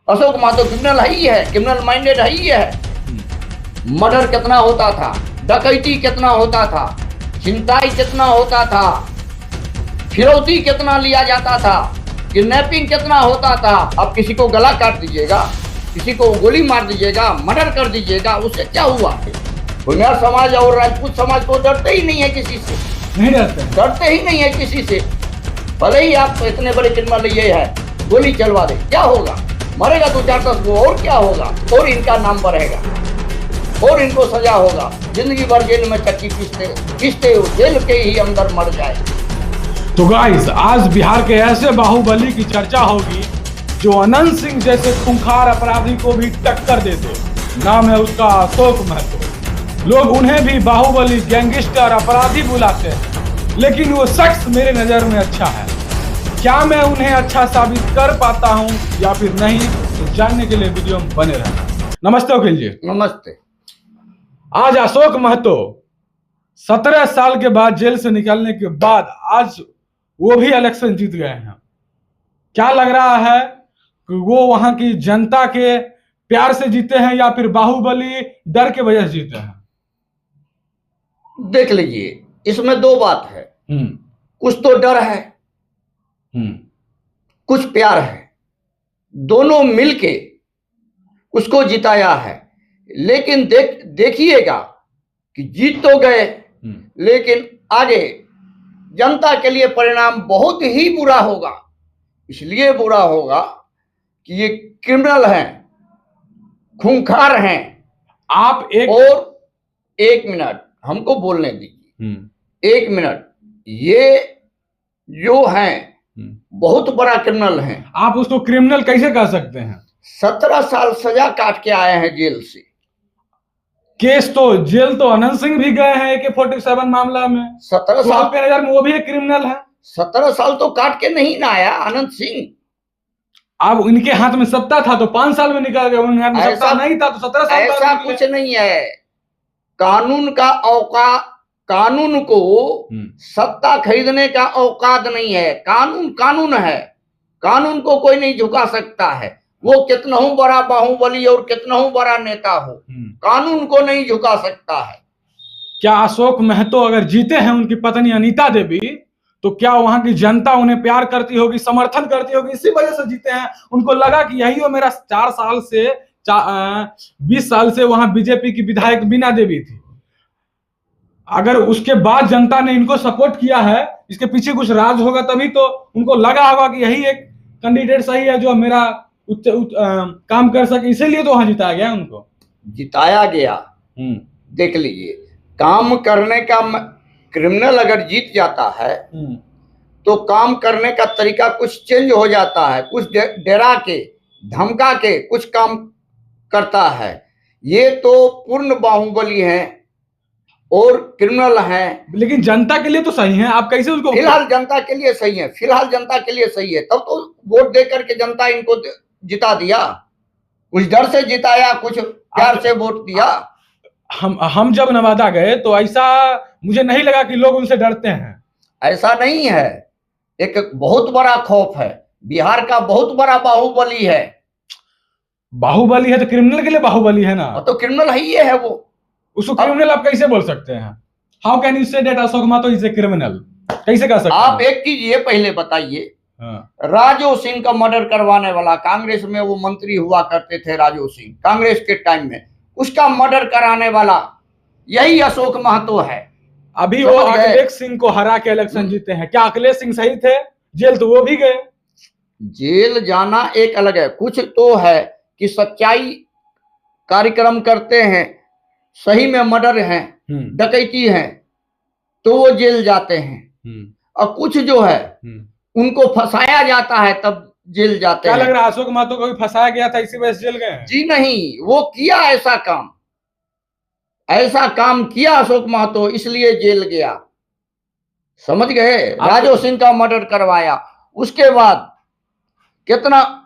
Ashok Mahato criminal है ही है, criminal minded है ही है। मर्डर कितना होता था, डकैती कितना होता था, छिनताई कितना होता था, फिरौती कितना लिया जाता था, किडनैपिंग कितना होता था। अब किसी को गला काट दीजिएगा, किसी को गोली मार दीजिएगा, मर्डर कर दीजिएगा, उससे क्या हुआ? भुनिया समाज और राजपूत समाज को डरते ही नहीं है किसी से, नहीं डरते ही नहीं है किसी से। भले ही आप इतने बड़े क्रिमिनल ये है, गोली चलवा दे, क्या होगा? मरेगा 2-4-10 वो, और क्या होगा? और इनका नाम बढ़ेगा और इनको सजा होगा। जिंदगी भर जेल में चक्की पीसते जेल के ही अंदर मर जाए। तो गाइस, आज बिहार के ऐसे बाहुबली की चर्चा होगी जो अनंत सिंह जैसे खूंखार अपराधी को भी टक्कर देते। नाम है उसका अशोक महतो। लोग उन्हें भी बाहुबली, गैंगस्टर, अपराधी बुलाते हैं, लेकिन वो शख्स मेरे नजर में अच्छा है। क्या मैं उन्हें अच्छा साबित कर पाता हूं या फिर नहीं, तो जानने के लिए वीडियो में बने रहना। नमस्ते वकील जी। नमस्ते। आज अशोक महतो 17 साल के बाद जेल से निकलने के बाद आज वो भी इलेक्शन जीत गए हैं। क्या लग रहा है कि वो वहां की जनता के प्यार से जीते हैं या फिर बाहुबली डर के वजह से जीते हैं? देख लीजिए, इसमें दो बात है। कुछ तो डर है, कुछ प्यार है, दोनों मिलके उसको जिताया है। लेकिन देखिएगा कि जीत तो गए, लेकिन आगे जनता के लिए परिणाम बहुत ही बुरा होगा। इसलिए बुरा होगा कि ये क्रिमिनल हैं, खूंखार हैं। आप एक मिनट हमको बोलने दीजिए, 1 मिनट। ये जो हैं बहुत बड़ा क्रिमिनल हैं। आप उसको क्रिमिनल कैसे कह सकते हैं? 17 साल सजा काट के आए हैं जेल से। केस तो जेल तो अनंत सिंह भी गए हैं AK-47 मामला में। 17 तो साल आपके नजर में वो भी एक क्रिमिनल है? 17 साल तो काट के नहीं ना आया अनंत सिंह। अब उनके हाथ में सत्ता था तो 5 साल में निकल गए, उनके हाथ में सत्ता नहीं था तो 17 साल बाद ऐसा कुछ नहीं है। कानून का औकात, कानून को सत्ता खरीदने का औकात नहीं है। कानून कानून है, कानून को कोई नहीं झुका सकता है। वो कितना हो बड़ा बाहुबली और कितना हो बड़ा नेता हो, कानून को नहीं झुका सकता है। क्या अशोक महतो अगर जीते हैं उनकी पत्नी अनीता देवी, तो क्या वहां की जनता उन्हें प्यार करती होगी, समर्थन करती होगी, इसी वजह से जीते हैं? उनको लगा कि यही वो मेरा 4 साल से 20 साल से वहां बीजेपी की विधायक बीना देवी थी। अगर उसके बाद जनता ने इनको सपोर्ट किया है, इसके पीछे कुछ राज होगा, तभी तो उनको लगा होगा कि यही एक कैंडिडेट सही है जो मेरा काम कर सके, इसीलिए तो वहां जिताया गया उनको। जिताया गया। देख लीजिए, काम करने का क्रिमिनल अगर जीत जाता है तो काम करने का तरीका कुछ चेंज हो जाता है, कुछ डरा के धमका के कुछ काम करता है। ये तो पूर्ण बाहुबली हैं और क्रिमिनल हैं। लेकिन जनता के लिए तो सही है, आप कैसे उसको? फिलहाल जनता के लिए सही है, फिलहाल जनता के लिए सही है। तब तो वोट दे करके जनता इनको जिता दिया, कुछ डर से जिताया, कुछ प्यार से वोट दिया। हम जब नवादा गए तो ऐसा मुझे नहीं लगा कि लोग उनसे डरते हैं। ऐसा नहीं है, एक बहुत बड़ा खौफ है। बिहार का बहुत बड़ा बाहुबली है। बाहुबली है तो क्रिमिनल के लिए बाहुबली है ना? तो क्रिमिनल ही है वो। उसको क्रिमिनल आप कैसे बोल सकते हैं? How can you say that Ashok Mahato is a criminal? कैसे कह सकते हैं आप? एक चीज ये पहले बताइए, राजो सिंह का मर्डर करवाने वाला, कांग्रेस में वो मंत्री हुआ करते थे राजो सिंह, कांग्रेस के टाइम में, उसका मर्डर कराने वाला यही अशोक महतो है। अभी वो अखिलेश सिंह को हरा के इलेक्शन जीते हैं। क्या अखिलेश सिंह सही थे? जेल तो वो भी गए। जेल जाना एक अलग है, कुछ तो है कि सच्चाई कार्यक्रम करते हैं, सही में मर्डर है, डकैती है, तो वो जेल जाते हैं। और कुछ जो है उनको फंसाया जाता है तब जेल जाते हैं। क्या लग रहा है अशोक महतो को भी फंसाया गया था, इसी वजह से जेल गए? जी नहीं, वो किया ऐसा काम किया अशोक महतो, इसलिए जेल गया। समझ गए? राजो सिंह का मर्डर करवाया, उसके बाद कितना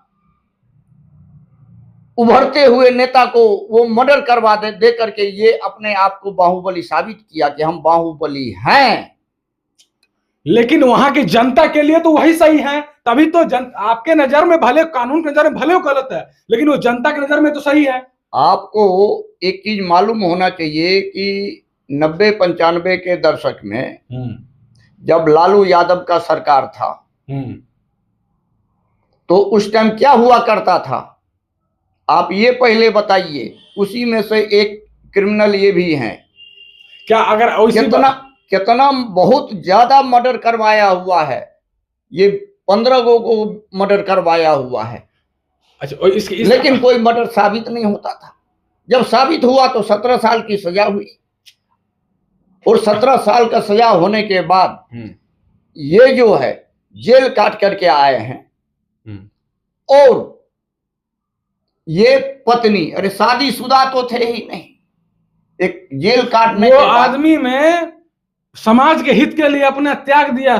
उभरते हुए नेता को वो मर्डर करवा दे करके ये अपने आप को बाहुबली साबित किया कि हम बाहुबली हैं। लेकिन वहां की जनता के लिए तो वही सही है, तभी तो आपके नजर में भले, कानून के नजर में भले वो गलत है, लेकिन वो जनता की नजर में तो सही है। आपको एक चीज मालूम होना चाहिए कि 90-95 के दशक में जब लालू यादव का सरकार था तो उस टाइम क्या हुआ करता था, आप ये पहले बताइए। उसी में से एक क्रिमिनल ये भी हैं, क्या अगर कितना बहुत ज्यादा मर्डर करवाया हुआ है, ये 15 को मर्डर करवाया हुआ है। अच्छा, लेकिन कोई मर्डर साबित नहीं होता था। जब साबित हुआ तो 17 साल की सजा हुई, और 17 साल का सजा होने के बाद ये जो है जेल काट करके आए हैं। और ये पत्नी, अरे शादीशुदा तो थे ही नहीं, एक जेल काटने वो आदमी में समाज के हित के लिए अपना त्याग दिया।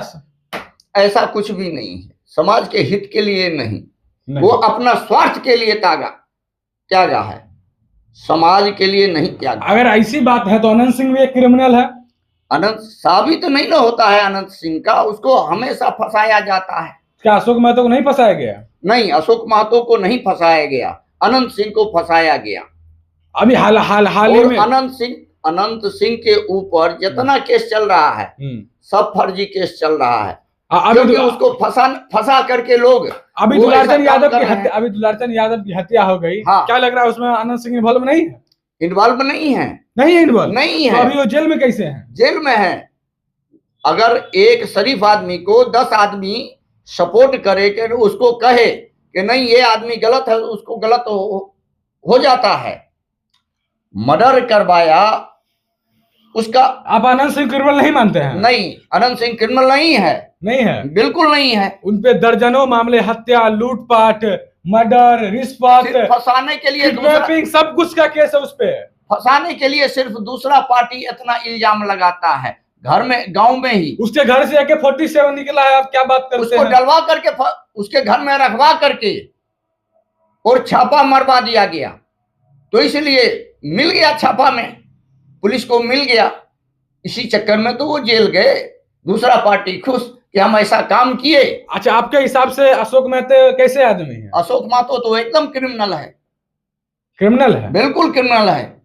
ऐसा कुछ भी नहीं है, समाज के हित के लिए नहीं। वो अपना स्वार्थ के लिए त्यागा है, समाज के लिए नहीं त्यागा। अगर ऐसी बात है तो अनंत सिंह भी एक क्रिमिनल है। अनंत साबित नहीं ना होता है अनंत सिंह का, उसको हमेशा फंसाया जाता है। क्या अशोक महतो को नहीं फंसाया गया? नहीं, अशोक महतो को नहीं फंसाया गया, अनंत सिंह को फंसाया गया। अभी हाल ही में अनंत सिंह के ऊपर जितना केस चल रहा है सब फर्जी केस चल रहा है। क्योंकि उसको फंसा करके लोग अभी दुलारचंद यादव की हत्या हो गई। हाँ। क्या लग रहा है उसमें अनंत सिंह इन्वॉल्व नहीं है? इन्वॉल्व नहीं है, नहीं है। तो अभी वो जेल में कैसे है? जेल में है। अगर एक शरीफ आदमी को 10 आदमी सपोर्ट करे कि उसको कहे कि नहीं ये आदमी गलत है, उसको गलत हो जाता है। मर्डर करवाया उसका। आप अनंत सिंह क्रिमिनल नहीं मानते हैं? नहीं, अनंत सिंह क्रिमिनल नहीं है, बिल्कुल नहीं है। उनपे दर्जनों मामले, हत्या, लूटपाट, मर्डर, रिश्वत, फंसाने के लिए किडनैपिंग, सब कुछ का केस है उस पे। फंसाने के लिए सिर्फ दूसरा पार्टी इतना इल्जाम लगाता है, घर में, गांव में ही। उसके घर से AK-47 निकला है, आप क्या बात करते हैं? उसको डलवा करके उसके घर में रखवा करके और छापा मरवा दिया गया। तो इसलिए मिल गया, छापा में पुलिस को मिल गया, इसी चक्कर में तो वो जेल गए। दूसरा पार्टी खुश कि हम ऐसा काम किए। अच्छा, आपके हिसाब से अशोक महतो कैसे आदमी है? अशोक महतो तो एकदम क्रिमिनल है। क्रिमिनल है? बिल्कुल क्रिमिनल है।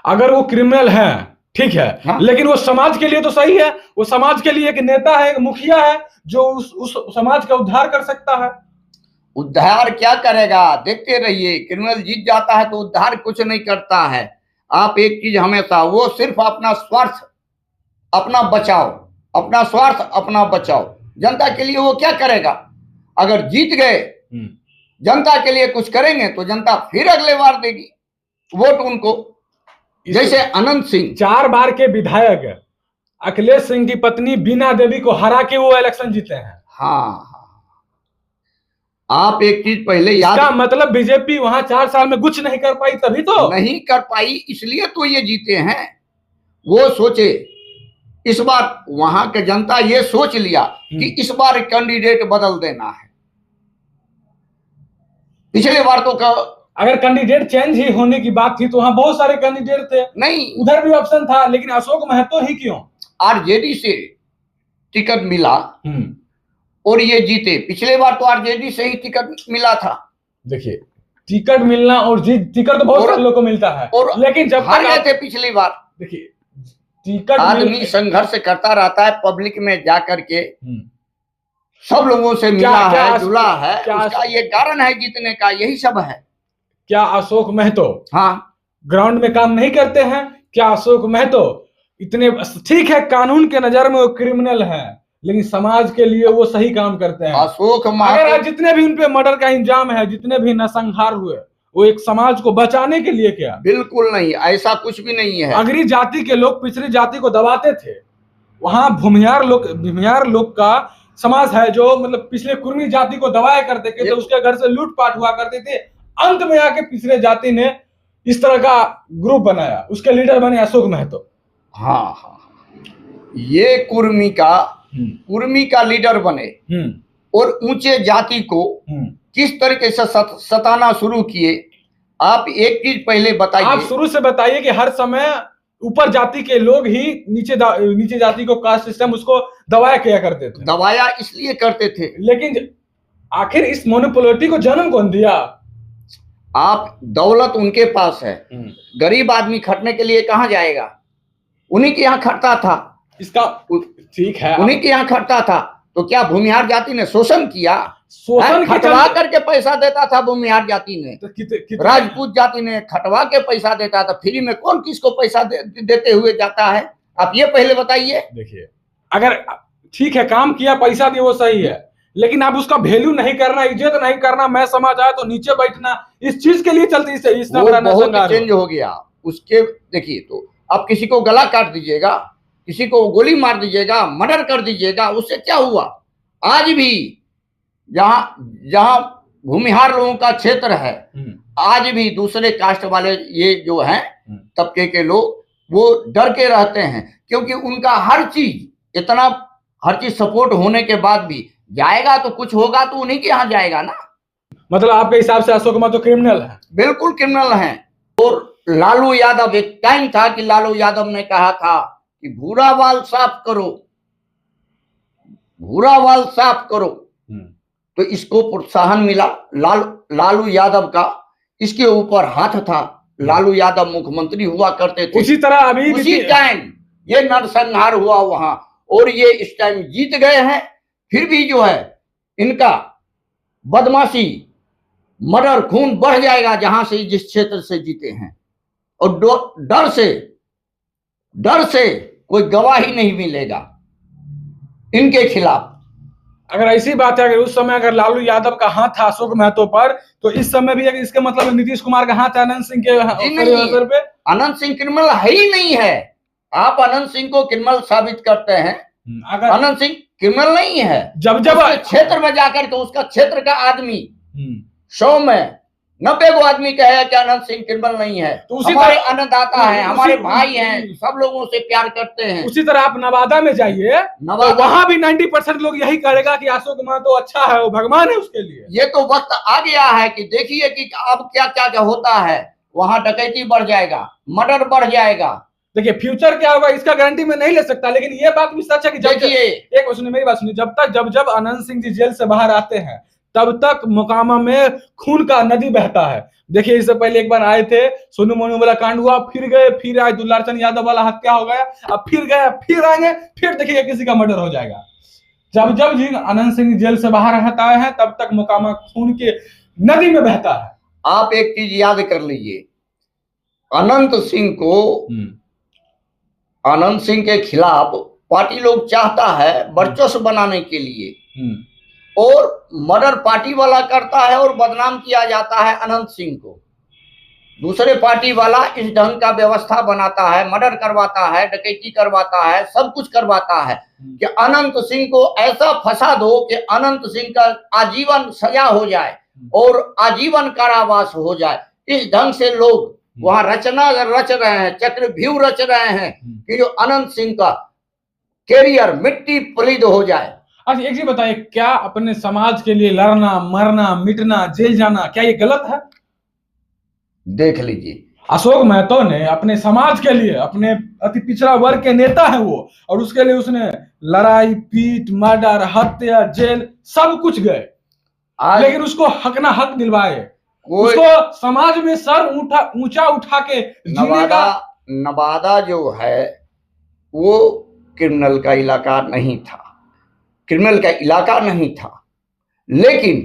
अगर वो क्रिमिनल है ठीक है। हाँ? लेकिन वो समाज के लिए तो सही है। वो समाज के लिए एक नेता है, एक मुखिया है जो उस समाज का उद्धार कर सकता है। उद्धार क्या करेगा? देखते रहिए, क्रिमिनल जीत जाता है तो उद्धार कुछ नहीं करता है। आप एक चीज हमेशा, वो सिर्फ अपना स्वार्थ, अपना बचाओ, अपना स्वार्थ, अपना बचाओ। जनता के लिए वो क्या करेगा? अगर जीत गए, जनता के लिए कुछ करेंगे तो जनता फिर अगले बार देगी वोट उनको। जैसे अनंत सिंह 4 बार के विधायक अखिलेश सिंह की पत्नी बीना देवी को हरा के वो इलेक्शन जीते हैं। हाँ, आप एक चीज पहले याद, इसका मतलब बीजेपी वहां 4 साल में कुछ नहीं कर पाई, तभी तो नहीं कर पाई, इसलिए तो ये जीते हैं। वो सोचे इस बार, वहां के जनता ये सोच लिया कि इस बार कैंडिडेट बदल देना है। पिछले बार तो अगर कैंडिडेट चेंज ही होने की बात थी तो वहां बहुत सारे कैंडिडेट थे, नहीं उधर भी ऑप्शन था, लेकिन अशोक महतो ही क्यों? आरजेडी से टिकट मिला और ये जीते। पिछले बार तो आरजेडी से ही टिकट मिला था। देखिए, टिकट मिलना और टिकट तो बहुत सारे लोगों को मिलता है, और लेकिन जब हार गए थे पिछली बार। देखिए, टिकट आदमी संघर्ष करता रहता है, पब्लिक में जा करके सब लोगों से मिला है, जुला है, उसका ये कारण है जीतने का, यही सब है। क्या अशोक महतो ग्राउंड में काम नहीं करते हैं? क्या अशोक महतो इतने, ठीक है कानून के नजर में वो क्रिमिनल है, लेकिन समाज के लिए वो सही काम करते हैं। अशोक अगर जितने भी उनपे मर्डर का इंजाम है, जितने भी नरसंहार हुए, वो एक समाज को बचाने के लिए क्या? बिल्कुल नहीं, ऐसा कुछ भी नहीं है। अगरी जाति के लोग पिछड़ी जाति को दबाते थे। वहां भूमिहार लोग का समाज है जो मतलब पिछले कुर्मी जाति को दबाया करते थे, तो उसके घर से लूटपाट हुआ करते थे। अंत में आके पिछले जाति ने इस तरह का ग्रुप बनाया, उसके लीडर बने अशोक महतो। हाँ, ये कुर्मी का लीडर बने और ऊंचे जाति को किस तरीके से सताना शुरू किए। आप एक चीज पहले बताइए। आप शुरू से बताइए कि हर समय ऊपर जाति के लोग ही नीचे जाति को कास्ट सिस्टम उसको दबाया किया करते थे, दबाया इसलिए करते थे। लेकिन आखिर इस मोनोपोलिटी को जन्म कौन दिया? आप दौलत उनके पास है, गरीब आदमी खटने के लिए कहाँ जाएगा? उन्हीं के यहाँ खटता था, इसका ठीक है, उन्हीं के यहाँ खटता था। तो क्या भूमिहार जाति ने शोषण किया? शोषण खटवा करके पैसा देता था भूमिहार जाति ने, तो राजपूत जाति ने खटवा के पैसा देता था। फ्री में कौन किसको पैसा देते हुए जाता है? आप ये पहले बताइए। देखिए, अगर ठीक है काम किया पैसा दिया वो सही है, लेकिन आप उसका वैल्यू नहीं करना, इज्जत नहीं करना, मैं समाज आया तो नीचे बैठना, इस चीज के लिए चलती इस बहुत चेंज हो गया उसके। देखिए, तो आप किसी को गला काट दीजिएगा, किसी को गोली मार दीजिएगा, मर्डर कर दीजिएगा, उससे क्या हुआ? आज भी जहां भूमिहार लोगों का क्षेत्र है, आज भी दूसरे कास्ट वाले ये जो हैं तबके के लोग, वो डर के रहते हैं, क्योंकि उनका हर चीज सपोर्ट होने के बाद भी जाएगा तो कुछ होगा तो उन्हीं के यहाँ जाएगा ना। मतलब आपके हिसाब से अशोक महतो क्रिमिनल है? बिल्कुल क्रिमिनल हैं। और लालू यादव, एक टाइम था कि लालू यादव ने कहा था कि भूरा बाल साफ करो, भूरा बाल साफ करो, तो इसको प्रोत्साहन मिला लालू यादव का, इसके ऊपर हाथ था। लालू यादव मुख्यमंत्री हुआ करते थे, उसी तरह अभी उसी टाइम ये नरसंहार हुआ वहां, और ये इस टाइम जीत गए हैं। फिर भी जो है इनका बदमाशी, मर्डर, खून बढ़ जाएगा जहां से जिस क्षेत्र से जीते हैं। और डर से कोई गवाही नहीं मिलेगा इनके खिलाफ। अगर ऐसी बात है, अगर उस समय अगर लालू यादव का हाथ था अशोक महतो पर, तो इस समय भी अगर इसके मतलब नीतीश कुमार का हाथ है अनंत सिंह के असर पे? अनंत सिंह क्रिमिनल है ही नहीं है। आप अनंत सिंह को क्रिमिनल साबित करते हैं, अगर अनंत सिंह क्रिमिनल नहीं है। जब क्षेत्र में जाकर के उसका क्षेत्र का आदमी 100 में 90 को आदमी कहेगा कि अनंत सिंह क्रिमिनल नहीं है। तो उसी हमारे अन्नदाता है, हमारे भाई हैं, सब लोगों से प्यार करते हैं। उसी तरह आप नवादा में जाइए, तो वहां भी 90% लोग यही करेगा कि अशोक महतो अच्छा है, वो भगवान है उसके लिए। ये तो वक्त आ गया है कि देखिए कि अब क्या क्या होता है। वहां डकैती बढ़ जाएगा, मर्डर बढ़ जाएगा। देखिए फ्यूचर क्या होगा इसका गारंटी मैं नहीं ले सकता, लेकिन ये बात भी सच है कि एक सुनिए मेरी बात सुनिए, जब अनंत सिंह जी जेल से बाहर आते हैं तब तक मोकामा में खून का नदी बहता है। देखिए इससे पहले एक बार आए थे, सोनू मोनू वाला कांड हुआ, फिर गए, फिर आए, दुलारचंद यादव वाला हत्या हो गया, अब फिर गए, फिर आएंगे, फिर देखिएगा किसी का मर्डर हो जाएगा। जब जी अनंत सिंह जेल से बाहर आए हैं तब तक मोकामा खून के नदी में बहता है। आप एक चीज याद कर लीजिए, अनंत सिंह के खिलाफ पार्टी लोग चाहता है वर्चस्व बनाने के लिए, और मर्डर पार्टी वाला करता है और बदनाम किया जाता है अनंत सिंह को। दूसरे पार्टी वाला इस ढंग का व्यवस्था बनाता है, मर्डर करवाता है, डकैती करवाता है, सब कुछ करवाता है कि अनंत सिंह को ऐसा फंसा दो कि अनंत सिंह का आजीवन सजा हो जाए और आजीवन कारावास हो जाए। इस ढंग से लोग वहां रच रहे हैं, चक्रव्यूह रच रहे हैं कि जो अनंत सिंह का कैरियर मिट्टी पलीद हो जाए। अच्छा एक चीज बताइए, क्या अपने समाज के लिए लड़ना, मरना, मिटना, जेल जाना, क्या ये गलत है? देख लीजिए, अशोक महतो ने अपने समाज के लिए, अपने अति पिछड़ा वर्ग के नेता है वो, और उसके लिए उसने लड़ाई, पीट, मर्डर, हत्या, जेल सब कुछ गए, लेकिन उसको हक ना हक दिलवाए, उसको समाज में सर ऊंचा उठा के नवादा जो है वो क्रिमिनल का इलाका नहीं था, क्रिमिनल का इलाका नहीं था, लेकिन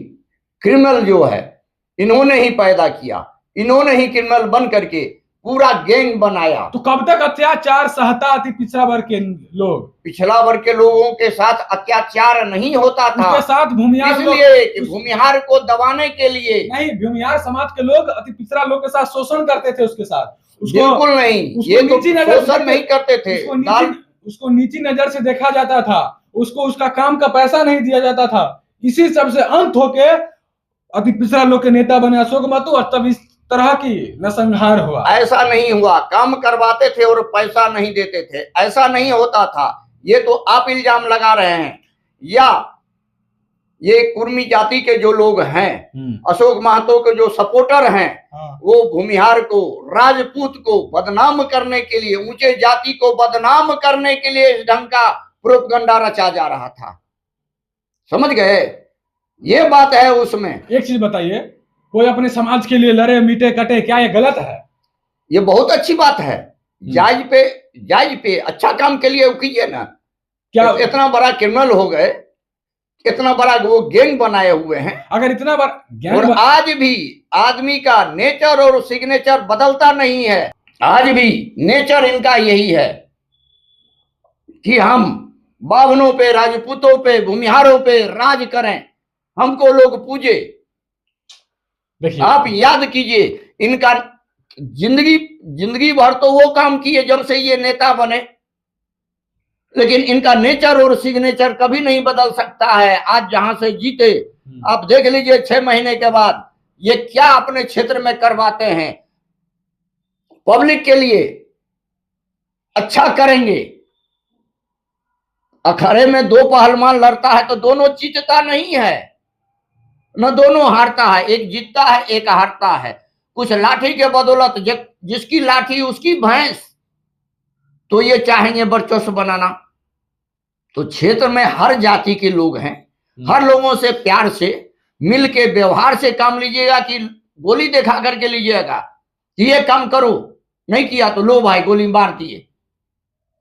क्रिमिनल जो है इन्होंने ही पैदा किया, इन्होंने ही क्रिमिनल बन करके पूरा गैंग बनाया। तो कब तक अत्याचार सहता अति पिछड़ा वर्ग के लोग? पिछड़ा वर्ग के लोगों के साथ अत्याचार नहीं होता था, उसके साथ भूमिहार, इसलिए कि भूमिहार को दबाने के लिए नहीं, भूमिहार समाज के लोग अति पिछड़ा लोग के साथ शोषण करते थे, उसके साथ बिल्कुल नहीं, ये तो शोषण नहीं करते थे, उसको नीची नजर से देखा जाता था, उसको उसका काम का पैसा नहीं दिया जाता था। इसी सब से अंत होके अति पिछड़ा लोग के नेता बने अशोक महतो, और तब इस तरह की नरसंहार हुआ। ऐसा नहीं हुआ, काम करवाते थे और पैसा नहीं देते थे, ऐसा नहीं होता था। ये तो आप इल्जाम लगा रहे हैं, ये कुर्मी जाति के जो लोग हैं, अशोक महतो के जो सपोर्टर हैं, वो भूमिहार को, राजपूत को बदनाम करने के लिए, ऊंचे जाति को बदनाम करने के लिए इस ढंग का प्रोपगंडा रचा जा रहा था। समझ गए? ये बात है उसमें। एक चीज बताइए, कोई अपने समाज के लिए लड़े मीटे कटे, क्या ये गलत है? ये बहुत अच्छी बात है। जायज पे अच्छा काम के लिए कीजिए ना। क्या इतना बड़ा क्रिमिनल हो गए, इतना बड़ा वो गैंग बनाए हुए हैं, अगर इतना बड़ा और आज भी आदमी का नेचर और सिग्नेचर बदलता नहीं है। आज भी नेचर इनका यही है कि हम बावनों पे, राजपूतों पे, भूमिहारों पे राज करें, हमको लोग पूजे। आप याद कीजिए, इनका जिंदगी भर तो वो काम किए जब से ये नेता बने, लेकिन इनका नेचर और सिग्नेचर कभी नहीं बदल सकता है। आज जहां से जीते, आप देख लीजिए 6 महीने के बाद ये क्या अपने क्षेत्र में करवाते हैं। पब्लिक के लिए अच्छा करेंगे। अखाड़े में 2 पहलवान लड़ता है तो दोनों जीतता नहीं है, न दोनों हारता है, एक जीतता है एक हारता है। कुछ लाठी के बदौलत जिसकी लाठी उसकी भैंस, तो ये चाहेंगे वर्चस्व बनाना। तो क्षेत्र में हर जाति के लोग हैं, हर लोगों से प्यार से, मिल के, व्यवहार से काम लीजिएगा कि गोली दिखा करके लीजिएगा कि ये काम करो, नहीं किया तो लो भाई गोली मार दिए,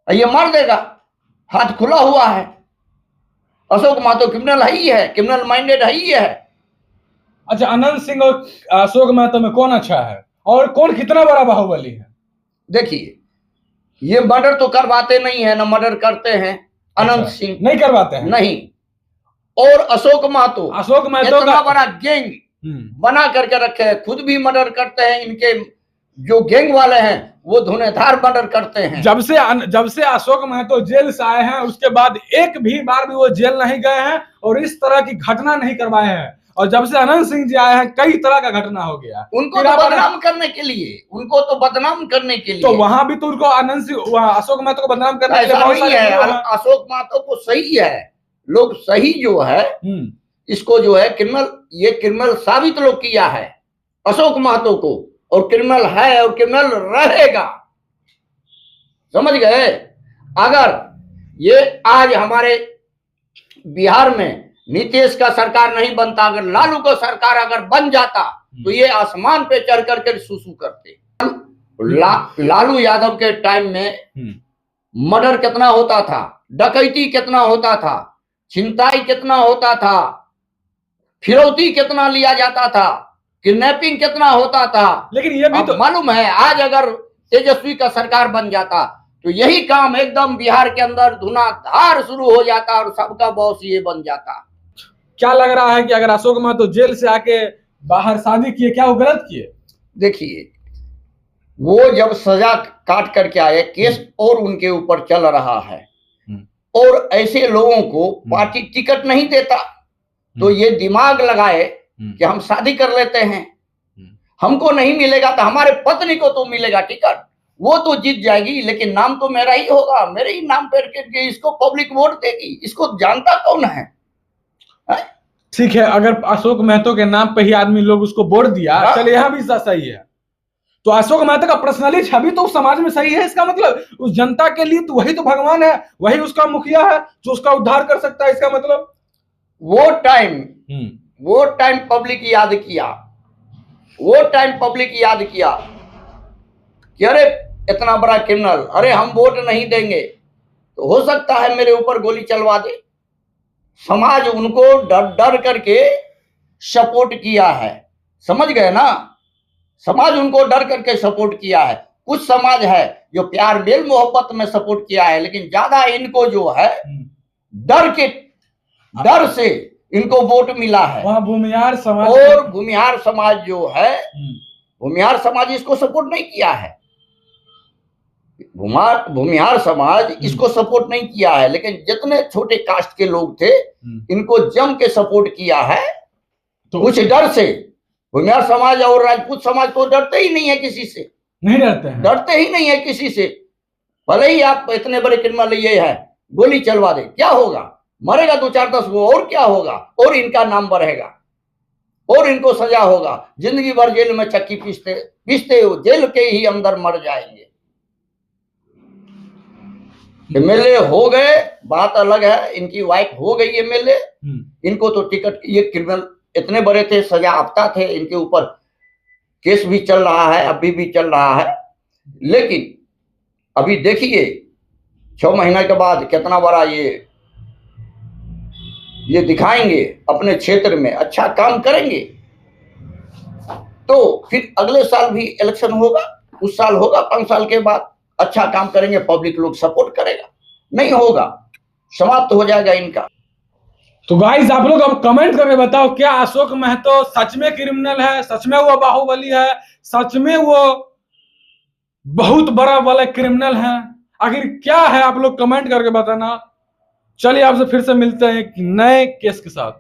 ये मार देगा, हाथ खुला हुआ है। अशोक महतो क्रिमिनल है ही है, क्रिमिनल माइंडेड है ही है। अच्छा, अनंत सिंह और अशोक महतो में कौन अच्छा है और कौन कितना बड़ा बाहुबली है? देखिए, ये मर्डर तो करवाते नहीं है, ना मर्डर करते हैं। अनंत सिंह नहीं करवाते हैं, नहीं। और अशोक महतो इतना बड़ा गैंग बना करके रखे हैं, खुद भी मर्डर करते हैं। इनके जो गैंग वाले हैं वो धुनेधार मर्डर करते हैं। जब से अशोक महतो जेल से आए हैं उसके बाद एक भी बार भी वो जेल नहीं गए हैं और इस तरह की घटना नहीं करवाए हैं। और जब से अनंत सिंह जी आए हैं कई तरह का घटना हो गया। उनको तो बदनाम करने के लिए, उनको तो बदनाम करने के लिए, तो वहां भी तो उनको अनंत सिंह, अशोक महतो को बदनाम करने के लिए बहुत सारे अशोक महतो को सही है, लोग सही जो है इसको जो है क्रिमिनल, ये क्रिमिनल साबित लोग किया है अशोक महतो को, और क्रिमिनल है और क्रिमिनल रहेगा। समझ गए? अगर ये आज हमारे बिहार में नीतीश का सरकार नहीं बनता, अगर लालू का सरकार अगर बन जाता तो ये आसमान पे चढ़ करके सुसु करते। लालू यादव के टाइम में मर्डर कितना होता था, डकैती कितना होता था, छिनताई कितना होता था, फिरौती कितना लिया जाता था, किडनैपिंग कितना होता था। लेकिन ये भी तो मालूम है, आज अगर तेजस्वी का सरकार बन जाता तो यही काम एकदम बिहार के अंदर धुआंधार शुरू हो जाता और सबका बॉस ये बन जाता। क्या लग रहा है कि अगर अशोक महतो जेल से आके बाहर शादी किए, क्या वो गलत किए? देखिए, वो जब सजा काट करके आए, केस और उनके ऊपर चल रहा है, और ऐसे लोगों को पार्टी टिकट नहीं देता, तो ये दिमाग लगाए कि हम शादी कर लेते हैं, हमको नहीं मिलेगा तो हमारे पत्नी को तो मिलेगा टिकट, वो तो जीत जाएगी, लेकिन नाम तो मेरा ही होगा, मेरे ही नाम पर करके इसको पब्लिक वोट देगी। इसको जानता कौन है? ठीक है, अगर अशोक महतो के नाम पे ही आदमी लोग उसको वोट दिया, चलिए यहाँ भी सही है, तो अशोक महतो का पर्सनली छवि तो उस समाज में सही है। इसका मतलब उस जनता के लिए तो वही तो भगवान है, वही उसका मुखिया है जो उसका उद्धार कर सकता है। इसका मतलब वो टाइम पब्लिक याद किया, वो टाइम पब्लिक याद किया कि अरे इतना बड़ा क्रिमिनल, अरे हम वोट नहीं देंगे तो हो सकता है मेरे ऊपर गोली चलवा दे। समाज उनको डर डर करके सपोर्ट किया है। समझ गए ना? समाज उनको डर करके सपोर्ट किया है। कुछ समाज है जो प्यार मेल मोहब्बत में सपोर्ट किया है, लेकिन ज्यादा इनको जो है डर से इनको वोट मिला है। वहाँ भूमिहार समाज, और भूमिहार समाज जो है, भूमिहार समाज इसको सपोर्ट नहीं किया है। भूमिहार समाज इसको सपोर्ट नहीं किया है, लेकिन जितने छोटे कास्ट के लोग थे इनको जम के सपोर्ट किया है। तो कुछ डर से भूमिहार समाज और राजपूत समाज तो डरते ही नहीं है किसी से, नहीं डरते हैं, डरते ही नहीं है किसी से। भले ही आप इतने बड़े क्रिमिनल ये है, गोली चलवा दे, क्या होगा? मरेगा 2-4-10 वो, और क्या होगा, और इनका नाम बढ़ेगा और इनको सजा होगा। जिंदगी भर जेल में चक्की पीसते पीसते हो जेल के ही अंदर मर जाएंगे। एमएलए हो गए बात अलग है, इनकी वाइफ हो गई एमएलए, इनको तो टिकट, ये क्रिमिनल इतने बड़े थे, सजा आफ्ता थे, इनके ऊपर केस भी चल रहा है, अभी भी चल रहा है। लेकिन अभी देखिए 6 महीने के बाद कितना बड़ा ये दिखाएंगे, अपने क्षेत्र में अच्छा काम करेंगे तो फिर अगले साल भी इलेक्शन होगा, उस साल होगा, 5 साल के बाद अच्छा काम करेंगे, पब्लिक लोग सपोर्ट करेगा। नहीं होगा, समाप्त हो जाएगा इनका। तो गाइस आप लोग अब कमेंट करके बताओ, क्या अशोक महतो सच में क्रिमिनल है, सच में वो बाहुबली है, सच में वो बहुत बड़ा वाला क्रिमिनल है? आखिर क्या है, आप लोग कमेंट करके बताना। चलिए आपसे फिर से मिलते हैं एक नए केस के साथ।